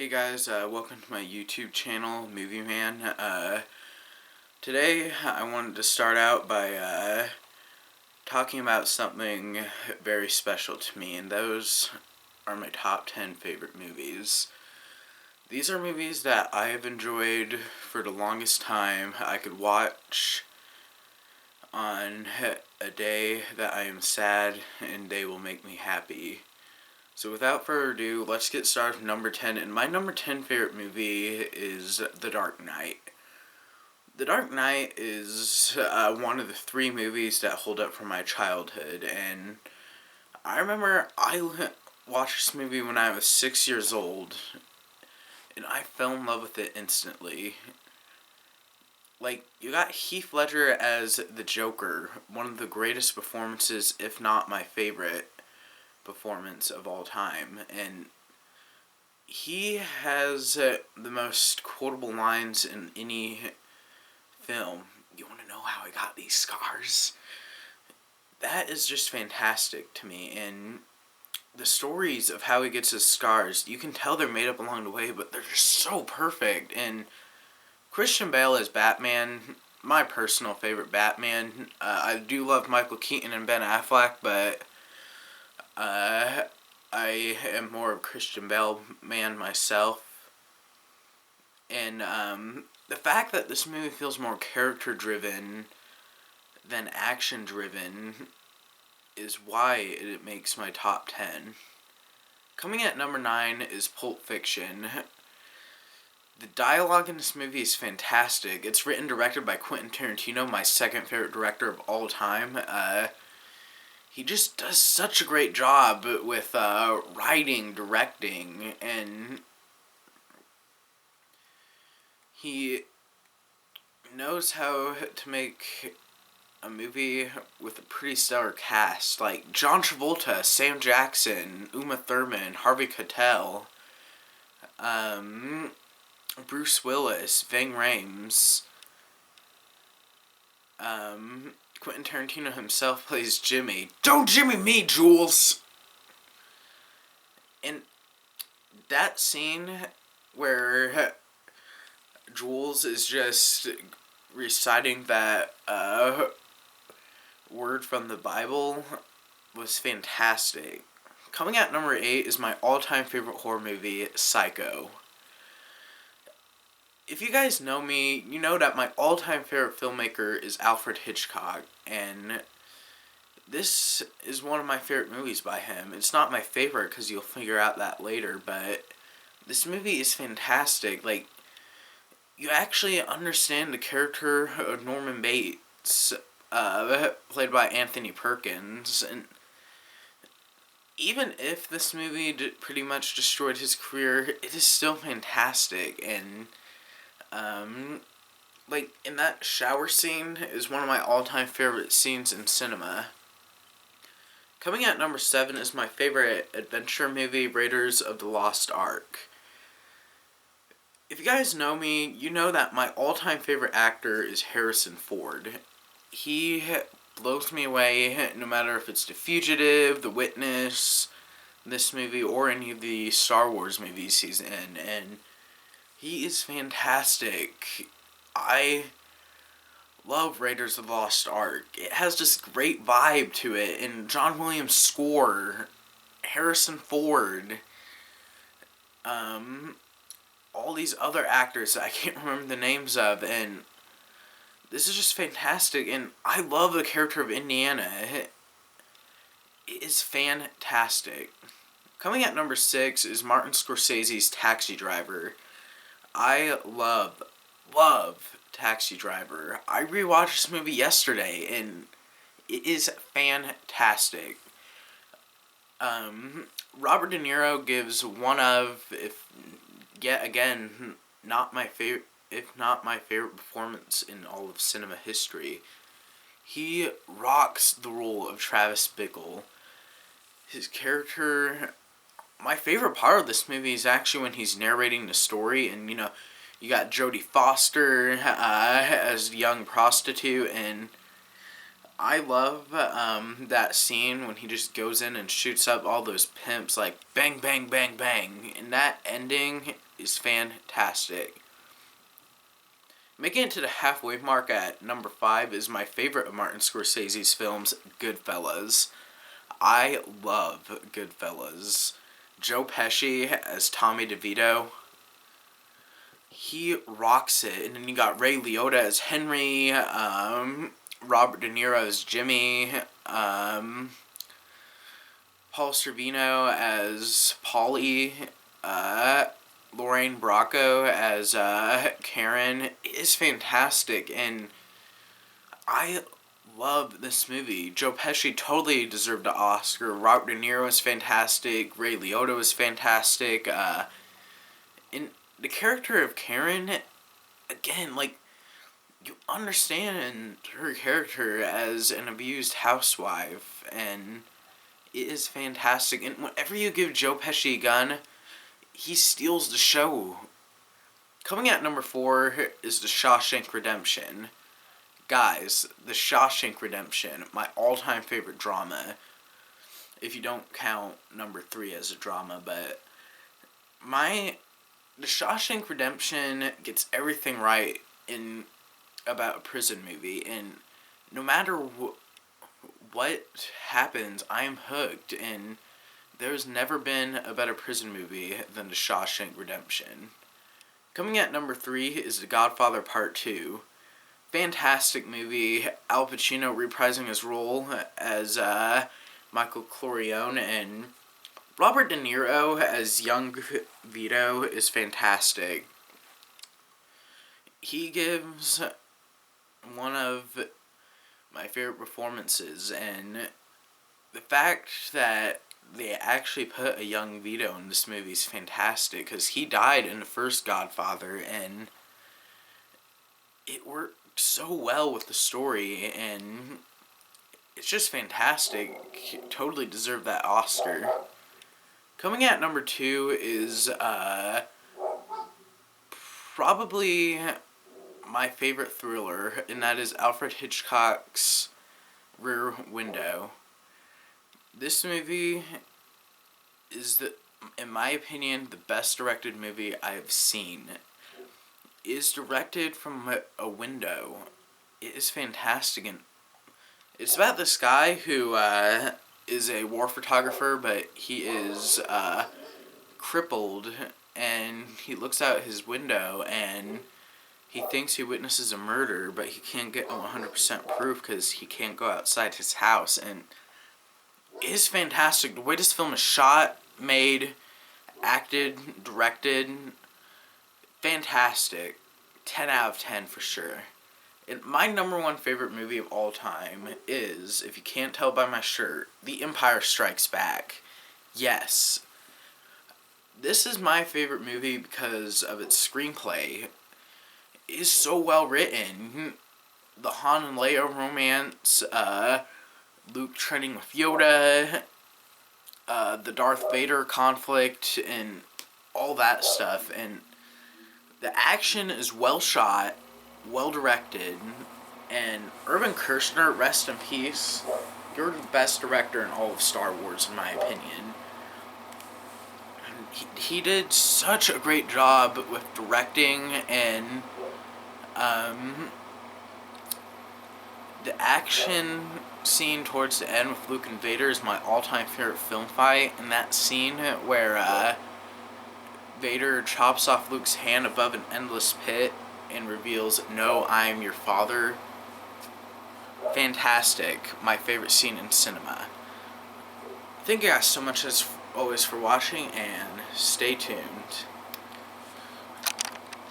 Hey guys, welcome to my YouTube channel, Movie Man. Today I wanted to start out by talking about something very special to me, and those are my top 10 favorite movies. These are movies that I have enjoyed for the longest time. I could watch on a day that I am sad, and they will make me happy. So without further ado, let's get started with number 10. And my number 10 favorite movie is The Dark Knight. The Dark Knight is one of the three movies that hold up from my childhood. And I remember I watched this movie when I was 6 years old. And I fell in love with it instantly. Like, you got Heath Ledger as the Joker. One of the greatest performances, if not my favorite performance of all time, and he has the most quotable lines in any film. You want to know how I got these scars? That is just fantastic to me, and the stories of how he gets his scars, you can tell they're made up along the way, but they're just so perfect. And Christian Bale as Batman, my personal favorite Batman. I do love Michael Keaton and Ben Affleck, but I am more of a Christian Bale man myself. And the fact that this movie feels more character-driven than action-driven is why it makes my top 10. Coming at number 9 is Pulp Fiction. The dialogue in this movie is fantastic. It's written and directed by Quentin Tarantino, my second favorite director of all time. He just does such a great job with writing, directing, and he knows how to make a movie with a pretty stellar cast. Like John Travolta, Sam Jackson, Uma Thurman, Harvey Keitel, Bruce Willis, Ving Rhames. Quentin Tarantino himself plays Jimmy. Don't Jimmy me, Jules! And that scene where Jules is just reciting that word from the Bible was fantastic. Coming at number 8 is my all-time favorite horror movie, Psycho. If you guys know me, you know that my all-time favorite filmmaker is Alfred Hitchcock, and this is one of my favorite movies by him. It's not my favorite because you'll figure out that later, but this movie is fantastic. Like, you actually understand the character of Norman Bates, played by Anthony Perkins, and even if this movie pretty much destroyed his career, it is still fantastic. And like, in that shower scene is one of my all-time favorite scenes in cinema. Coming at number 7 is my favorite adventure movie, Raiders of the Lost Ark. If you guys know me, you know that my all-time favorite actor is Harrison Ford. He blows me away no matter if it's The Fugitive, The Witness, this movie, or any of the Star Wars movies he's in, and he is fantastic. I love Raiders of the Lost Ark. It has this great vibe to it, and John Williams' score, Harrison Ford, all these other actors that I can't remember the names of, and this is just fantastic, and I love the character of Indiana. It is fantastic. Coming at number 6 is Martin Scorsese's Taxi Driver. I love Taxi Driver. I rewatched this movie yesterday, and it is fantastic. Robert De Niro gives one of, if yet again, not my favorite, if not my favorite performance in all of cinema history. He rocks the role of Travis Bickle. His character, my favorite part of this movie is actually when he's narrating the story, and you got Jodie Foster as a young prostitute, and I love that scene when he just goes in and shoots up all those pimps, like bang, bang, bang, bang, and that ending is fantastic. Making it to the halfway mark at number 5 is my favorite of Martin Scorsese's films, Goodfellas. I love Goodfellas. Joe Pesci as Tommy DeVito, he rocks it. And then you got Ray Liotta as Henry, Robert De Niro as Jimmy, Paul Sorvino as Paulie, Lorraine Bracco as Karen. It is fantastic, and I love this movie. Joe Pesci totally deserved an Oscar. Robert De Niro was fantastic. Ray Liotta was fantastic. And the character of Karen, again, like, you understand her character as an abused housewife, and it is fantastic. And whenever you give Joe Pesci a gun, he steals the show. Coming at number 4 is The Shawshank Redemption. Guys, The Shawshank Redemption, my all-time favorite drama. If you don't count number 3 as a drama, but The Shawshank Redemption gets everything right in about a prison movie, and no matter what happens, I am hooked, and there's never been a better prison movie than The Shawshank Redemption. Coming at number 3 is The Godfather Part 2. Fantastic movie. Al Pacino reprising his role as Michael Corleone, and Robert De Niro as young Vito is fantastic. He gives one of my favorite performances, and the fact that they actually put a young Vito in this movie is fantastic, because he died in the first Godfather, and it worked so well with the story, and it's just fantastic. He totally deserved that Oscar. Coming at number 2 is probably my favorite thriller, and that is Alfred Hitchcock's Rear Window. This movie is, in my opinion, the best directed movie I have seen. It is directed from a window. It is fantastic, and it's about this guy who is a war photographer, but he is crippled, and he looks out his window, and he thinks he witnesses a murder, but he can't get 100% proof because he can't go outside his house, and it is fantastic. The way this film is shot, made, acted, directed, fantastic. 10 out of 10 for sure. And my number 1 favorite movie of all time is, if you can't tell by my shirt, The Empire Strikes Back. Yes. This is my favorite movie because of its screenplay. It is so well written. The Han and Leia romance, Luke training with Yoda, the Darth Vader conflict, and all that stuff. And the action is well shot, well directed, and Irvin Kershner, rest in peace, you're the best director in all of Star Wars, in my opinion. He did such a great job with directing, and the action scene towards the end with Luke and Vader is my all-time favorite film fight. And that scene where Vader chops off Luke's hand above an endless pit and reveals, "No, I am your father." Fantastic. My favorite scene in cinema. Thank you guys so much as always for watching, and stay tuned.